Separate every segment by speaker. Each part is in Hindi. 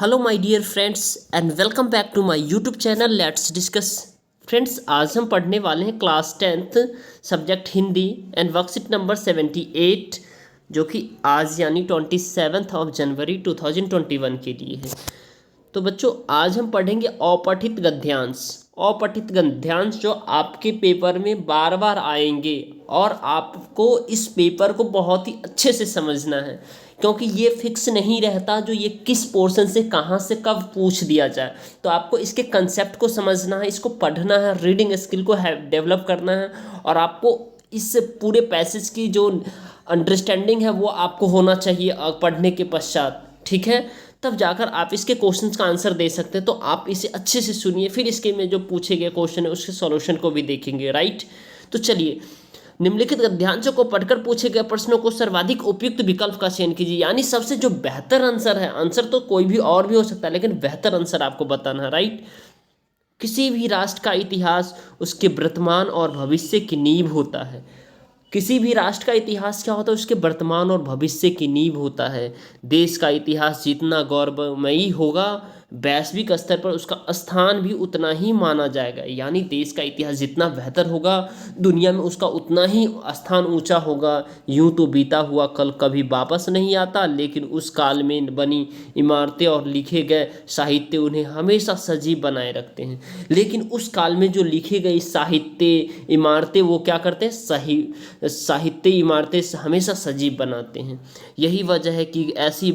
Speaker 1: Hello my dear friends and welcome back to my YouTube channel let's discuss. Friends, आज हम पढ़ने वाले हैं class 10th subject Hindi and worksheet number 78, जो कि आज यानी 27 जनवरी 2021 के लिए है। तो बच्चों, आज हम पढ़ेंगे अपठित गद्यांश। अपठित गद्यांश जो आपके पेपर में बार बार आएंगे और आपको इस पेपर को बहुत ही अच्छे से समझना है, क्योंकि ये फिक्स नहीं रहता जो ये किस पोर्शन से कहाँ से कब पूछ दिया जाए। तो आपको इसके कंसेप्ट को समझना है, इसको पढ़ना है, रीडिंग स्किल को डेवलप करना है, और आपको इस पूरे पैसेज की जो अंडरस्टैंडिंग है वो आपको होना चाहिए पढ़ने के पश्चात। ठीक है, तब जाकर आप इसके क्वेश्चंस का आंसर दे सकते हैं। तो आप इसे अच्छे से सुनिए, फिर इसके में जो पूछे गए क्वेश्चन है उसके सॉल्यूशन को भी देखेंगे। राइट, तो चलिए, निम्नलिखित गद्यांशों को पढ़कर पूछे गए प्रश्नों को सर्वाधिक उपयुक्त विकल्प का चयन कीजिए। यानी सबसे जो बेहतर आंसर है, आंसर तो कोई भी और भी हो सकता है, लेकिन बेहतर आंसर आपको बताना है। राइट, किसी भी राष्ट्र का इतिहास उसके वर्तमान और भविष्य की नींव होता है। किसी भी राष्ट्र का इतिहास क्या होता है? उसके वर्तमान और भविष्य की नींव होता है। देश का इतिहास जितना गौरवमयी होगा, वैश्विक स्तर पर उसका स्थान भी उतना ही माना जाएगा। यानी देश का इतिहास जितना बेहतर होगा, दुनिया में उसका उतना ही स्थान ऊंचा होगा। यूं तो बीता हुआ कल कभी वापस नहीं आता, लेकिन उस काल में बनी इमारतें और लिखे गए साहित्य उन्हें हमेशा सजीव बनाए रखते हैं। लेकिन उस काल में जो लिखे गए साहित्य इमारतें वो क्या करते हैं? साहित्य इमारतें हमेशा सजीव बनाते हैं। यही वजह है कि ऐसी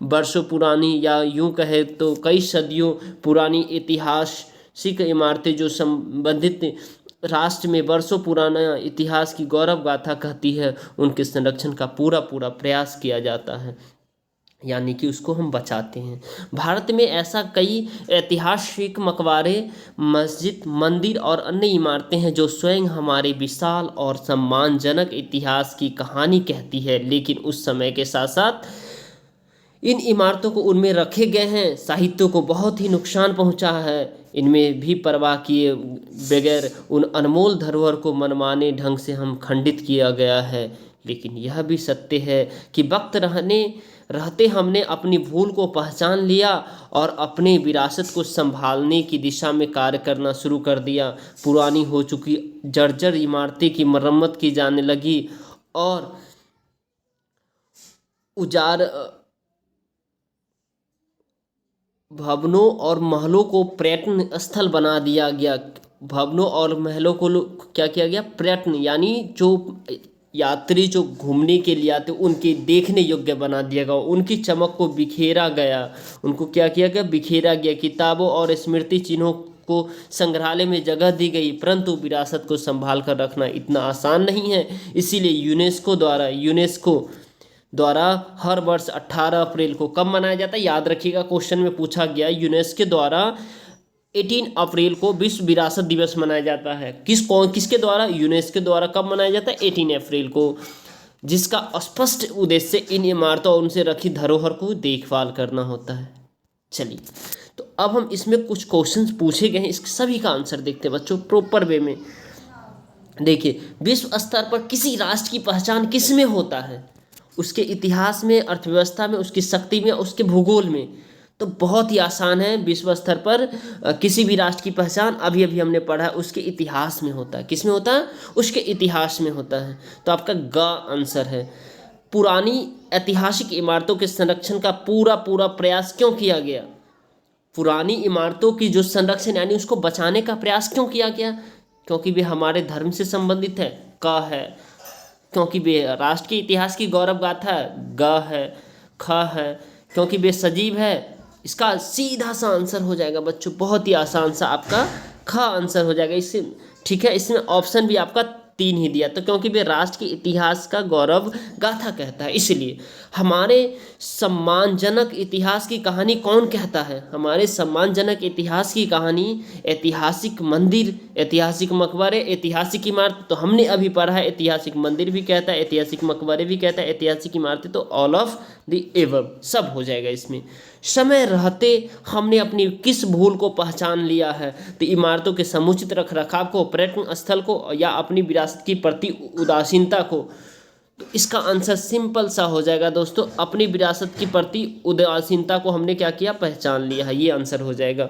Speaker 1: वर्षों पुरानी या यूं कहे तो कई सदियों पुरानी ऐतिहासिक इमारतें जो संबंधित राष्ट्र में वर्षों पुराना इतिहास की गौरव गाथा कहती है, उनके संरक्षण का पूरा पूरा प्रयास किया जाता है, यानी कि उसको हम बचाते हैं। भारत में ऐसा कई ऐतिहासिक मकबरे, मस्जिद, मंदिर और अन्य इमारतें हैं जो स्वयं हमारे विशाल और सम्मानजनक इतिहास की कहानी कहती है। लेकिन उस समय के साथ साथ इन इमारतों को उनमें रखे गए हैं साहित्यों को बहुत ही नुकसान पहुंचा है। इनमें भी परवाह किए बगैर उन अनमोल धरोहर को मनमाने ढंग से हम खंडित किया गया है। लेकिन यह भी सत्य है कि वक्त रहते हमने अपनी भूल को पहचान लिया और अपने विरासत को संभालने की दिशा में कार्य करना शुरू कर दिया। पुरानी हो चुकी जर्जर इमारतें की मरम्मत की जाने लगी और उजाड़ भवनों और महलों को पर्यटन स्थल बना दिया गया। भवनों और महलों को क्या किया गया? पर्यटन, यानी जो यात्री जो घूमने के लिए आते उनके देखने योग्य बना दिया गया। उनकी चमक को बिखेरा गया। उनको क्या किया गया? बिखेरा गया। किताबों और स्मृति चिन्हों को संग्रहालय में जगह दी गई, परंतु विरासत को संभाल कर रखना इतना आसान नहीं है। इसीलिए यूनेस्को द्वारा हर वर्ष 18 अप्रैल को कब मनाया जाता है? याद रखिएगा, क्वेश्चन में पूछा गया। यूनेस्को द्वारा 18 अप्रैल को विश्व विरासत दिवस मनाया जाता है। किसके द्वारा? यूनेस्को द्वारा। कब मनाया जाता है? 18 अप्रैल को, जिसका स्पष्ट उद्देश्य इन इमारतों और उनसे रखी धरोहर को देखभाल करना होता है। चलिए, तो अब हम इसमें कुछ क्वेश्चंस पूछे गए हैं, इसके सभी का आंसर देखते हैं बच्चों प्रॉपर वे में। देखिए, विश्व स्तर पर किसी राष्ट्र की पहचान किस में होता है? उसके इतिहास में, अर्थव्यवस्था में, उसकी शक्ति में, उसके भूगोल में। तो बहुत ही आसान है। विश्व स्तर पर किसी भी राष्ट्र की पहचान अभी अभी हमने पढ़ा है, उसके इतिहास में होता है। किस में होता है? उसके इतिहास में होता है। तो आपका ग आंसर है। पुरानी ऐतिहासिक इमारतों के संरक्षण का पूरा पूरा प्रयास क्यों किया गया? पुरानी इमारतों की जो संरक्षण यानी उसको बचाने का प्रयास क्यों किया गया? क्योंकि वे हमारे धर्म से संबंधित है, क है। क्योंकि वे राष्ट्र के इतिहास की गौरव गाथा है, ग है। ख है, क्योंकि वे सजीव है। इसका सीधा सा आंसर हो जाएगा बच्चों, बहुत ही आसान सा आपका ख आंसर हो जाएगा इससे। ठीक है, इसमें ऑप्शन भी आपका 3 ही दिया, तो क्योंकि वे राष्ट्र के इतिहास का गौरव गाथा कहता है, इसलिए। हमारे सम्मानजनक इतिहास की कहानी कौन कहता है? हमारे सम्मानजनक इतिहास की कहानी ऐतिहासिक मंदिर, ऐतिहासिक मकबरे, ऐतिहासिक इमारत। तो हमने अभी पढ़ा है ऐतिहासिक मंदिर भी कहता है, ऐतिहासिक मकबरे भी कहता है, ऐतिहासिक इमारतें। तो ऑल ऑफ द एबव सब हो जाएगा इसमें। समय रहते हमने अपनी किस भूल को पहचान लिया है? तो इमारतों के समुचित रख रखाव को, पर्यटन स्थल को, या अपनी विरासत के प्रति उदासीनता को। तो इसका आंसर सिंपल सा हो जाएगा दोस्तों, अपनी विरासत के प्रति उदासीनता को हमने क्या किया, पहचान लिया है, ये आंसर हो जाएगा।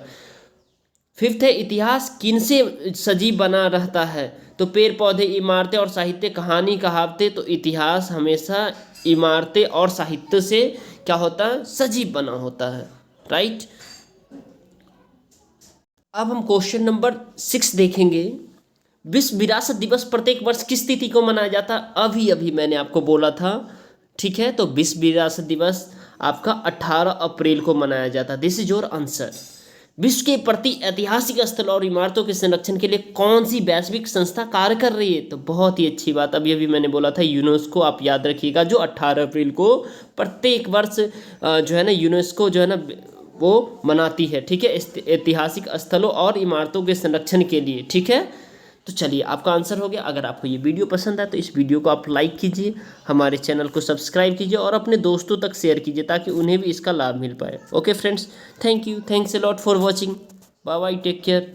Speaker 1: फिफ्थ है, इतिहास किनसे सजीव बना रहता है? तो पेड़ पौधे, इमारतें और साहित्य, कहानी कहावतें। तो इतिहास हमेशा इमारतें और साहित्य से क्या होता है, सजीव बना होता है, राइट। अब हम क्वेश्चन नंबर 6 देखेंगे। विश्व विरासत दिवस प्रत्येक वर्ष किस तिथि को मनाया जाता है? अभी अभी मैंने आपको बोला था, ठीक है। तो विश्व विरासत दिवस आपका 18 अप्रैल को मनाया जाता है। This is your answer. विश्व के प्रति ऐतिहासिक स्थल और इमारतों के संरक्षण के लिए कौन सी वैश्विक संस्था कार्य कर रही है? तो बहुत ही अच्छी बात, अभी अभी मैंने बोला था यूनेस्को, आप याद रखिएगा, जो 18 अप्रैल को प्रत्येक वर्ष जो है ना यूनेस्को जो है ना वो मनाती है, ठीक है, ऐतिहासिक स्थलों और इमारतों के संरक्षण के लिए, ठीक है। तो चलिए आपका आंसर हो गया। अगर आपको ये वीडियो पसंद आए तो इस वीडियो को आप लाइक कीजिए, हमारे चैनल को सब्सक्राइब कीजिए और अपने दोस्तों तक शेयर कीजिए ताकि उन्हें भी इसका लाभ मिल पाए। Okay friends, thank you, thanks a lot for watching, bye bye, take care.